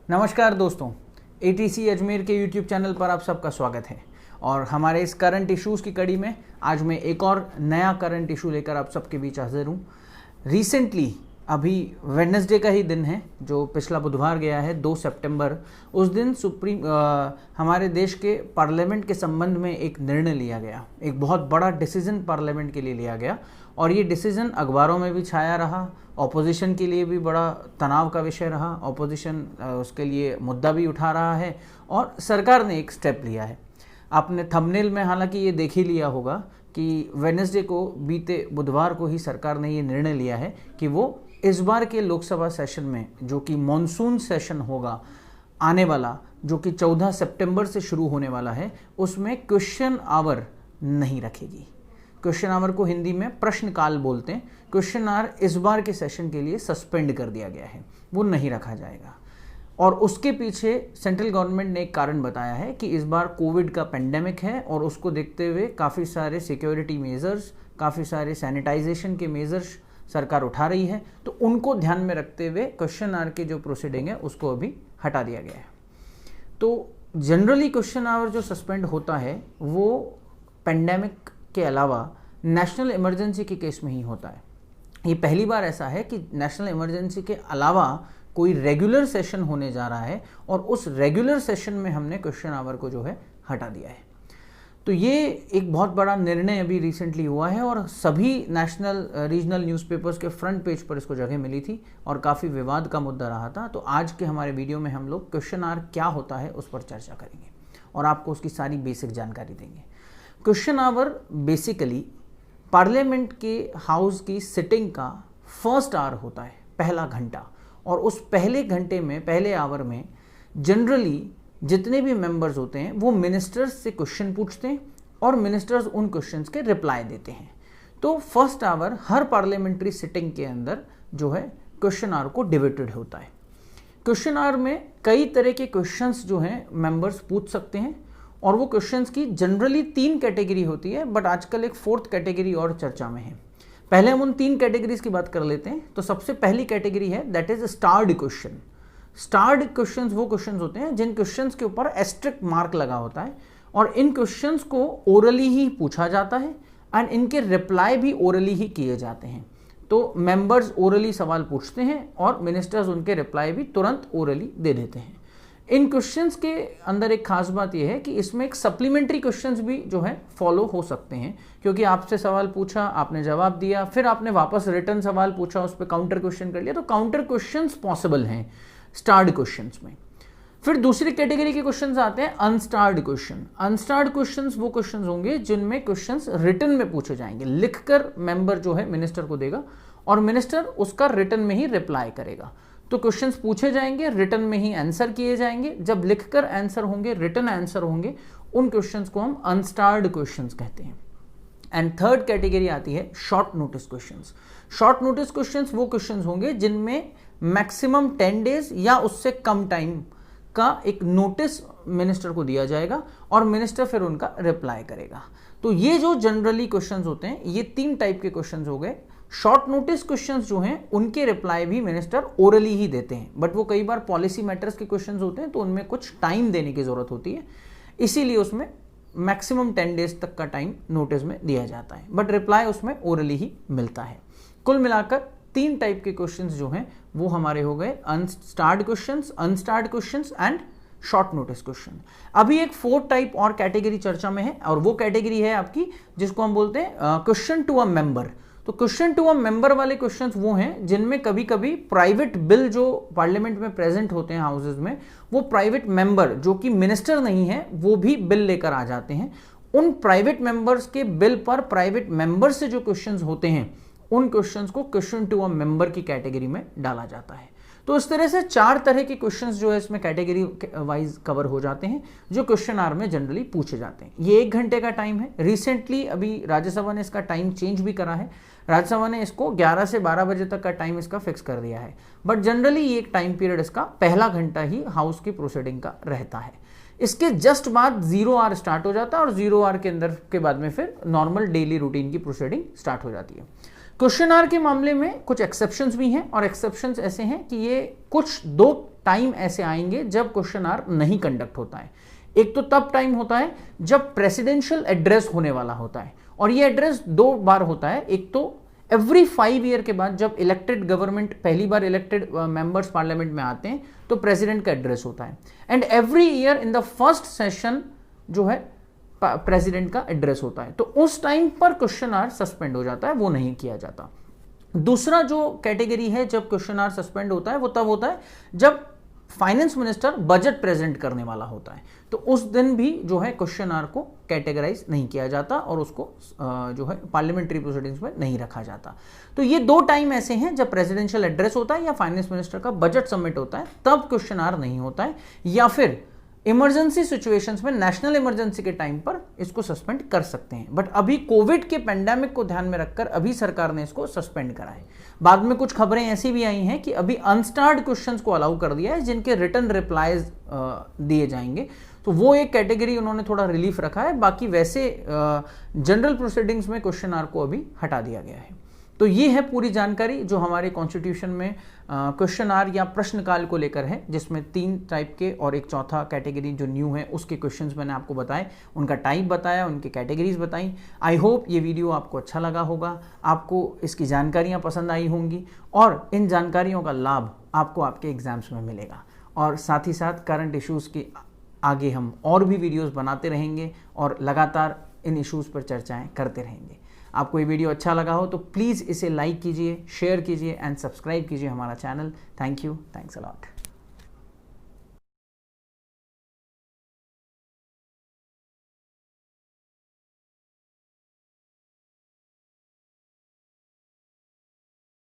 नमस्कार दोस्तों, एटीसी अजमेर के यूट्यूब चैनल पर आप सबका स्वागत है। और हमारे इस करंट इश्यूज़ की कड़ी में आज मैं एक और नया करंट इशू लेकर आप सबके बीच हाजिर हूँ। रिसेंटली अभी वेडनेसडे का ही दिन है, जो पिछला बुधवार गया है 2 सितंबर। उस दिन हमारे देश के पार्लियामेंट के संबंध में एक निर्णय लिया गया, एक बहुत बड़ा डिसीजन पार्लियामेंट के लिए लिया गया। और ये डिसीजन अखबारों में भी छाया रहा, ऑपोजिशन के लिए भी बड़ा तनाव का विषय रहा, ऑपोजिशन उसके लिए मुद्दा भी उठा रहा है और सरकार ने एक स्टेप लिया है। आपने थंबनेल में हालांकि ये देख ही लिया होगा कि वेडनेसडे को, बीते बुधवार को ही सरकार ने ये निर्णय लिया है कि वो इस बार के लोकसभा सेशन में, जो कि मॉनसून सेशन होगा आने वाला, जो कि 14 सितंबर से शुरू होने वाला है, उसमें क्वेश्चन आवर नहीं रखेगी। क्वेश्चन आवर को हिंदी में प्रश्नकाल बोलते हैं। क्वेश्चन आवर इस बार के सेशन के लिए सस्पेंड कर दिया गया है, वो नहीं रखा जाएगा। और उसके पीछे सेंट्रल गवर्नमेंट ने एक कारण बताया है कि इस बार कोविड का पेंडेमिक है और उसको देखते हुए काफ़ी सारे सिक्योरिटी मेजर्स, काफ़ी सारे सैनिटाइजेशन के मेजर्स सरकार उठा रही है, तो उनको ध्यान में रखते हुए क्वेश्चन आवर के जो प्रोसीडिंग है उसको अभी हटा दिया गया है। तो जनरली क्वेश्चन आवर जो सस्पेंड होता है वो पेंडेमिक के अलावा नेशनल इमरजेंसी के केस में ही होता है। ये पहली बार ऐसा है कि नेशनल इमरजेंसी के अलावा कोई रेगुलर सेशन होने जा रहा है और उस रेगुलर सेशन में हमने क्वेश्चन आवर को जो है हटा दिया है। तो ये एक बहुत बड़ा निर्णय अभी रिसेंटली हुआ है और सभी नेशनल रीजनल न्यूज़पेपर्स के फ्रंट पेज पर इसको जगह मिली थी और काफ़ी विवाद का मुद्दा रहा था। तो आज के हमारे वीडियो में हम लोग क्वेश्चन आवर क्या होता है उस पर चर्चा करेंगे और आपको उसकी सारी बेसिक जानकारी देंगे। क्वेश्चन आवर बेसिकली पार्लियामेंट के हाउस की सिटिंग का फर्स्ट आवर होता है, पहला घंटा। और उस पहले घंटे में, पहले आवर में जनरली जितने भी मेंबर्स होते हैं वो मिनिस्टर्स से क्वेश्चन पूछते हैं और मिनिस्टर्स उन क्वेश्चंस के रिप्लाई देते हैं। तो फर्स्ट आवर हर पार्लियामेंट्री सिटिंग के अंदर जो है क्वेश्चन आवर को डिवाइडेड होता है। क्वेश्चन आवर में कई तरह के क्वेश्चंस जो हैं मेंबर्स पूछ सकते हैं और वो क्वेश्चंस की जनरली 3 कैटेगरी होती है, बट आजकल एक 4th कैटेगरी और चर्चा में है। पहले हम उन 3 कैटेगरीज की बात कर लेते हैं। तो सबसे पहली कैटेगरी है दैट इज स्टार्ड क्वेश्चन। स्टार्ड क्वेश्चंस वो क्वेश्चंस होते हैं जिन क्वेश्चंस के ऊपर एस्ट्रिक्ट मार्क लगा होता है और इन क्वेश्चंस को ओरली ही पूछा जाता है एंड इनके रिप्लाई भी ओरली ही किए जाते हैं। तो मेंबर्स ओरली सवाल पूछते हैं और मिनिस्टर्स उनके रिप्लाई भी तुरंत ओरली दे देते हैं। इन क्वेश्चंस के अंदर एक खास बात यह है कि इसमें एक सप्लीमेंट्री क्वेश्चंस भी जो है फॉलो हो सकते हैं, क्योंकि आपसे सवाल पूछा, आपने जवाब दिया, फिर आपने वापस रिटर्न सवाल पूछा, उस पर काउंटर क्वेश्चन कर लिया, तो काउंटर क्वेश्चंस पॉसिबल हैं स्टार्ड क्वेश्चंस में। फिर दूसरी कैटेगरी के क्वेश्चंस आते हैं अनस्टार्ड क्वेश्चन। अनस्टार्ड क्वेश्चंस वो क्वेश्चंस होंगे जिनमें क्वेश्चंस रिटन में पूछे जाएंगे, लिखकर मेंबर जो है मिनिस्टर को देगा और मिनिस्टर उसका रिटन में ही रिप्लाई करेगा। तो क्वेश्चंस पूछे जाएंगे, रिटन में ही आंसर किए जाएंगे। जब लिखकर आंसर होंगे, रिटन आंसर होंगे, उन क्वेश्चंस को हम अनस्टार्ड क्वेश्चंस कहते हैं। एंड थर्ड कैटेगरी आती है short notice questions. Short notice questions वो क्वेश्चंस होंगे जिनमें मैक्सिमम 10 डेज या उससे कम टाइम का एक नोटिस मिनिस्टर को दिया जाएगा और मिनिस्टर फिर उनका रिप्लाई करेगा। तो ये जो जनरली क्वेश्चंस होते हैं, ये 3 टाइप के क्वेश्चंस हो गए। शॉर्ट नोटिस क्वेश्चंस जो हैं उनके रिप्लाई भी मिनिस्टर ओरली ही देते हैं, बट वो कई बार पॉलिसी मैटर्स के क्वेश्चंस होते हैं तो उनमें कुछ टाइम देने की जरूरत होती है, इसीलिए उसमें मैक्सिमम 10 डेज तक का टाइम नोटिस में दिया जाता है, बट रिप्लाई उसमें ओरली ही मिलता है। कुल मिलाकर 3 टाइप के क्वेश्चंस जो हैं वो हमारे हो गए unstarred questions, unstarred questions and short notice question. अभी एक 4th टाइप और कैटेगरी चर्चा में है और वो कैटेगरी है आपकी जिसको हम बोलते हैं क्वेश्चन टू अ मेंबर। तो क्वेश्चन टू अ मेंबर वाले क्वेश्चंस वो हैं जिनमें कभी कभी प्राइवेट बिल जो पार्लियामेंट में प्रेजेंट होते हैं हाउसेज में, वो प्राइवेट मेंबर जो कि मिनिस्टर नहीं है वो भी बिल लेकर आ जाते हैं। उन प्राइवेट मेंबर्स के बिल पर प्राइवेट मेंबर से जो क्वेश्चंस होते हैं उन क्वेश्चंस को क्वेश्चन टू अ मेंबर की कैटेगरी में डाला जाता है। तो इस तरह से 4 तरह के क्वेश्चंस जो है इसमें कैटेगरी वाइज कवर हो जाते हैं जो क्वेश्चन आवर में जनरली पूछे जाते हैं। ये 1 घंटे का टाइम है। रिसेंटली अभी राज्यसभा ने इसका टाइम चेंज भी करा है। राज्यसभा ने इसको 11 से 12 बजे तक का टाइम इसका फिक्स कर दिया है, बट जनरली ये एक टाइम पीरियड इसका पहला घंटा ही हाउस की प्रोसीडिंग का रहता है। इसके जस्ट बाद 0 आवर स्टार्ट हो जाता है और 0 आवर के अंदर के बाद में फिर नॉर्मल डेली रूटीन की प्रोसीडिंग स्टार्ट हो जाती है। क्वेश्चन आर के मामले में कुछ एक्सेप्शंस भी हैं और एक्सेप्शंस ऐसे हैं कि ये कुछ 2 टाइम ऐसे आएंगे जब क्वेश्चन आर नहीं कंडक्ट होता है। एक तो तब टाइम होता है जब प्रेसिडेंशियल एड्रेस होने वाला होता है और ये एड्रेस 2 बार होता है। एक तो एवरी 5 ईयर के बाद जब इलेक्टेड गवर्नमेंट पहली बार इलेक्टेड मेंबर्स पार्लियामेंट में आते हैं तो प्रेसिडेंट का एड्रेस होता है, and every year in the first session जो है प्रेसिडेंट का एड्रेस होता है। तो उस टाइम पर क्वेश्चन आर सस्पेंड हो जाता है, वो नहीं किया जाता। दूसरा जो कैटेगरी है जब क्वेश्चन आर सस्पेंड होता है वो तब होता है जब फाइनेंस मिनिस्टर बजट प्रेजेंट करने वाला होता है, तो उस दिन भी जो है क्वेश्चन आर को कैटेगराइज नहीं किया जाता और उसको जो है पार्लियामेंट्री प्रोसीडिंग्स में नहीं रखा जाता। तो ये 2 टाइम ऐसे हैं जब प्रेसिडेंशियल एड्रेस होता है या फाइनेंस मिनिस्टर का बजट सबमिट होता है, तब क्वेश्चन आर नहीं होता है, या फिर इमरजेंसी सिचुएशंस में नेशनल इमरजेंसी के टाइम पर इसको सस्पेंड कर सकते हैं। बट अभी कोविड के पेंडेमिक को ध्यान में रखकर अभी सरकार ने इसको सस्पेंड करा है। बाद में कुछ खबरें ऐसी भी आई हैं कि अभी अनस्टार्ड क्वेश्चंस को अलाउ कर दिया है जिनके रिटर्न रिप्लाईज दिए जाएंगे, तो वो एक कैटेगरी उन्होंने थोड़ा रिलीफ रखा है। बाकी वैसे जनरल प्रोसीडिंग्स में क्वेश्चन आर को अभी हटा दिया गया है। तो ये है पूरी जानकारी जो हमारे कॉन्स्टिट्यूशन में क्वेश्चन आर या प्रश्नकाल को लेकर है, जिसमें 3 टाइप के और एक चौथा कैटेगरी जो न्यू है उसके क्वेश्चंस मैंने आपको बताए, उनका टाइप बताया, उनके कैटेगरीज बताई। आई होप ये वीडियो आपको अच्छा लगा होगा, आपको इसकी जानकारियाँ पसंद आई होंगी और इन जानकारियों का लाभ आपको आपके एग्जाम्स में मिलेगा। और साथ ही साथ करंट इश्यूज़ की आगे हम और भी वीडियोज़ बनाते रहेंगे और लगातार इन इश्यूज़ पर चर्चाएँ करते रहेंगे। आपको ये वीडियो अच्छा लगा हो तो प्लीज़ इसे लाइक कीजिए, शेयर कीजिए एंड सब्सक्राइब कीजिए हमारा channel. Thank you, thanks a lot.